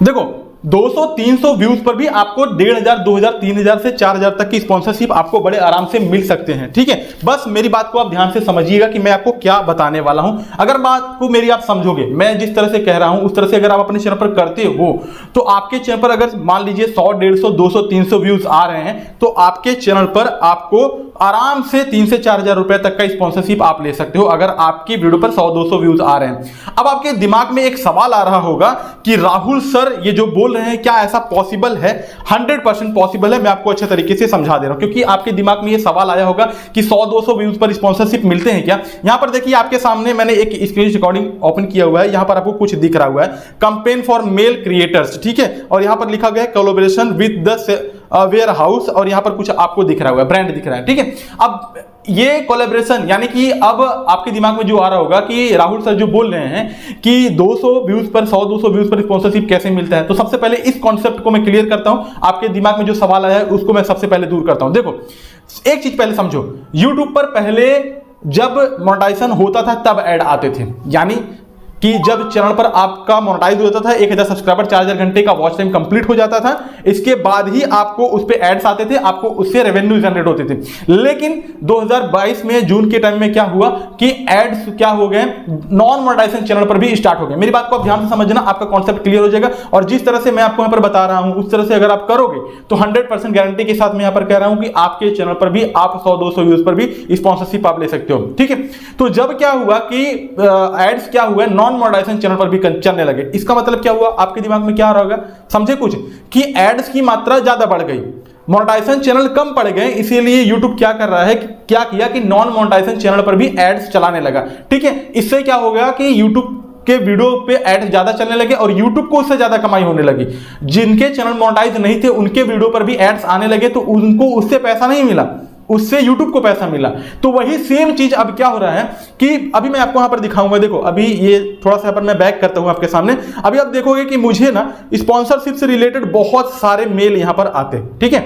देखो 200-300 व्यूज पर भी आपको 1500, 2000, 3000 से 4000 तक की स्पॉन्सरशिप आपको बड़े आराम से मिल सकते हैं। ठीक है, बस मेरी बात को आप ध्यान से समझिएगा कि मैं आपको क्या बताने वाला हूं। अगर बात को मेरी आप समझोगे, मैं जिस तरह से कह रहा हूं उस तरह से अगर आप अपने चैनल पर करते हो, तो आपके चैनल पर अगर मान लीजिए 100, 150, 200, 300 व्यूज आ रहे हैं, तो आपके चैनल पर आपको आराम से 3 से 4000 रुपए तक का स्पॉन्सरशिप आप ले सकते हो, अगर आपकी वीडियो पर 100-200 व्यूज आ रहे हैं। अब आपके दिमाग में एक सवाल आ रहा होगा कि राहुल सर ये जो बोल रहे हैं क्या ऐसा पॉसिबल है? 100% पॉसिबल है। मैं आपको अच्छे तरीके से समझा दे रहा हूं, क्योंकि आपके दिमाग में ये सवाल आया होगा कि 100-200 व्यूज पर स्पॉन्सरशिप मिलते हैं क्या। यहां पर देखिए आपके सामने मैंने एक स्क्रीन रिकॉर्डिंग ओपन किया हुआ है, यहां पर आपको कुछ दिख रहा हुआ है, कैंपेन फॉर मेल क्रिएटर्स। ठीक है, और यहां पर लिखा गया है collaboration with the warehouse, और यहां पर कुछ आपको दिख रहा हुआ है, ब्रांड दिख रहा है। ठीक है, अब ये कोलैबोरेशन यानी कि अब आपके दिमाग में जो आ रहा होगा कि राहुल सर जो बोल रहे हैं कि 200 व्यूज पर 100-200 व्यूज पर स्पॉन्सरशिप कैसे मिलता है। तो सबसे पहले इस कॉन्सेप्ट को मैं क्लियर करता हूं, आपके दिमाग में जो सवाल आया है उसको मैं सबसे पहले दूर करता हूं। देखो एक चीज पहले समझो, यूट्यूब पर पहले जब मोनेटाइजेशन होता था तब ऐड आते थे, यानी कि जब चैनल पर आपका मोनेटाइज होता था, 1000 सब्सक्राइबर 4000 घंटे का वॉच टाइम कंप्लीट हो जाता था, इसके बाद ही आपको उस पे एड्स आते थे, आपको उससे रेवेन्यू जनरेट होते थे। लेकिन 2022 में जून के टाइम में क्या हुआ कि एड्स क्या हो गए, नॉन मोनेटाइजेशन चैनल पर भी स्टार्ट हो गए। मेरी बात को आप ध्यान से समझना, आपका कॉन्सेप्ट क्लियर हो जाएगा। और जिस तरह से मैं आपको यहाँ पर बता रहा हूं उस तरह से अगर आप करोगे तो 100% गारंटी के साथ मैं यहाँ पर कह रहा हूं कि आपके चैनल पर भी आप 100-200 व्यूज पर भी स्पॉन्सरशिप आप ले सकते हो। ठीक है, तो जब क्या हुआ कि एड्स क्या हुआ, नॉन मोनेटाइजेशन चैनल पर भी चलने लगे, इसका मतलब क्या हुआ, आपके दिमाग में क्या आ रहा होगा, समझे कुछ, कि एड्स की मात्रा ज्यादा बढ़ गई, मोनेटाइजेशन चैनल कम पड़ गए, इसीलिए यूट्यूब क्या कर रहा है, क्या किया कि नॉन मोनेटाइजेशन चैनल पर भी एड्स चलाने लगा। ठीक है, इससे क्या हो गया कि यूट्यूब के वीडियो पे एड ज्यादा चलने लगे और यूट्यूब को उससे ज्यादा कमाई होने लगी। जिनके चैनल मोनेटाइज नहीं थे उनके वीडियो पर भी एड्स आने लगे, तो उनको उससे पैसा नहीं मिला, उससे YouTube को पैसा मिला। तो वही सेम चीज अब क्या हो रहा है कि अभी मैं आपको यहां पर दिखाऊंगा। देखो अभी ये थोड़ा सा पर मैं बैक करता हूं आपके सामने, अभी आप देखोगे कि मुझे ना स्पॉन्सरशिप से रिलेटेड बहुत सारे मेल यहां पर आते हैं। ठीक है,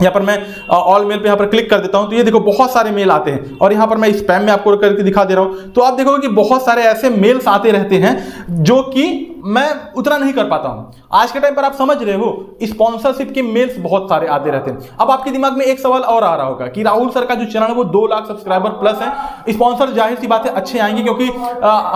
यहाँ पर मैं ऑल मेल पे यहाँ पर क्लिक कर देता हूं, तो ये देखो बहुत सारे मेल आते हैं, और यहाँ पर मैं स्पैम में आपको करके दिखा दे रहा हूं। तो आप देखोगे कि बहुत सारे ऐसे मेल्स आते रहते हैं जो कि मैं उतना नहीं कर पाता हूं। आज के टाइम पर आप समझ रहे हो स्पॉन्सरशिप के मेल्स बहुत सारे आते रहते हैं। अब आपके दिमाग में एक सवाल और आ रहा होगा कि राहुल सर का जो चैनल है वो 2 लाख सब्सक्राइबर प्लस है, स्पॉन्सर जाहिर सी बात है अच्छे आएंगे, क्योंकि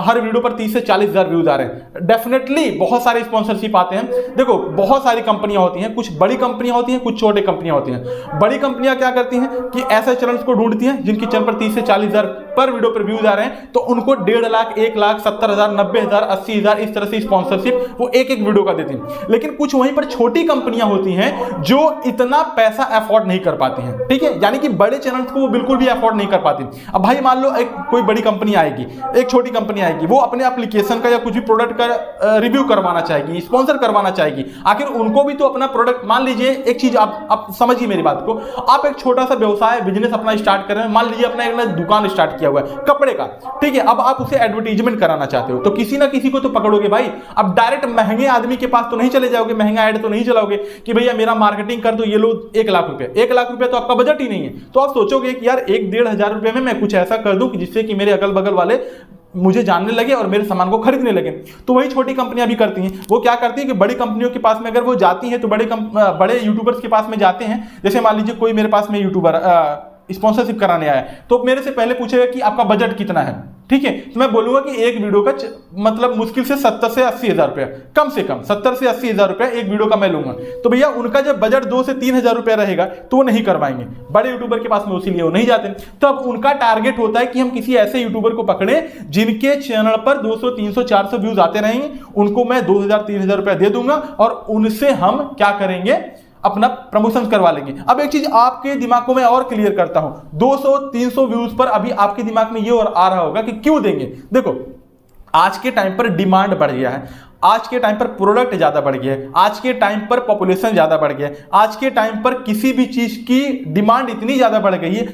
हर वीडियो पर 30 से 40 हजार व्यूज आ रहे हैं। डेफिनेटली बहुत सारे स्पॉन्सरशिप आते हैं। देखो बहुत सारी कंपनियां होती हैं, कुछ बड़ी कंपनियां होती हैं, कुछ छोटे कंपनियां होती हैं। बड़ी कंपनियां क्या करती हैं कि ऐसे चैनल्स को ढूंढती हैं जिनकी चैनल पर 30 से 40 हजार पर वीडियो पर व्यूज आ रहे हैं, तो उनको 1.5 लाख, 1 लाख, 70 हजार, 90 हजार, 80 हजार इस तरह से स्पॉन्सरशिप वो एक वीडियो का देती हैं। लेकिन कुछ वहीं पर छोटी कंपनियां होती हैं जो इतना पैसा अफोर्ड नहीं कर पाती हैं। ठीक है, यानी कि बड़े चैनल्स को वो बिल्कुल भी अफोर्ड नहीं कर पाती। अब भाई मान लो एक कोई बड़ी कंपनी आएगी, एक छोटी कंपनी आएगी, वो अपने एप्लीकेशन का या कुछ भी प्रोडक्ट का रिव्यू करवाना चाहेगी, स्पॉन्सर करवाना चाहेगी। आखिर उनको भी तो अपना प्रोडक्ट, मान लीजिए एक चीज आप समझिए मेरी बात को, आप एक छोटा सा व्यवसाय बिजनेस अपना स्टार्ट कर रहे हैं, मान लीजिए अपना एक दुकान स्टार्ट किया हुआ है कपड़े का। ठीक है, अब आप उसे एडवर्टीजमेंट कराना चाहते हो, तो किसी ना किसी को तो पकड़ोगे भाई। अब डायरेक्ट महंगे आदमी के पास तो नहीं चले जाओगे, महंगा ऐड तो नहीं चलाओगे कि भैया मेरा मार्केटिंग कर दो, ये लो 1 लाख रुपए। 1 लाख रुपए तो आपका बजट ही नहीं है। तो आप सोचोगे कि यार 1-1.5 हजार रुपए में मैं कुछ ऐसा कर दूं कि जिससे कि मेरे अगल बगल वाले मुझे जानने लगे और मेरे सामान को खरीदने लगे। तो वही छोटी कंपनियां भी करती हैं। वो क्या करती है कि बड़ी कंपनियों के पास में अगर वो जाती हैं तो बड़े यूट्यूबर्स के पास में जाते हैं। जैसे मान लीजिए कोई मेरे पास में यूट्यूबर स्पॉन्सरशिप कराने आया, तो मेरे से पहले पूछेगा कि आपका बजट कितना है। ठीक है, तो मैं बोलूंगा कि एक वीडियो का मतलब मुश्किल से 70 से 80 हजार रुपया, कम से कम 70 से 80 हजार रुपया एक वीडियो का मैं लूंगा। तो भैया उनका जब बजट 2 से 3 हजार रुपया रहेगा तो वो नहीं करवाएंगे, बड़े यूट्यूबर के पास में उसी लिए वो नहीं जाते। तो अब उनका टारगेट होता है कि हम किसी ऐसे यूट्यूबर को पकड़े जिनके चैनल पर 200, 300, 400 व्यूज आते रहेंगे, उनको मैं 2000, 3000 रुपया दे दूंगा और उनसे हम क्या करेंगे, अपना प्रमोशन करवा लेंगे। अब एक चीज आपके दिमाग को मैं और क्लियर करता हूं, 200-300 व्यूज पर अभी आपके दिमाग में ये और आ रहा होगा कि क्यों देंगे। देखो आज के टाइम पर डिमांड बढ़ गया है, आज के टाइम पर प्रोडक्ट ज्यादा बढ़ गया है, आज के टाइम पर पॉपुलेशन ज्यादा बढ़ गया है, आज के टाइम पर किसी भी चीज की डिमांड इतनी ज्यादा बढ़ गई है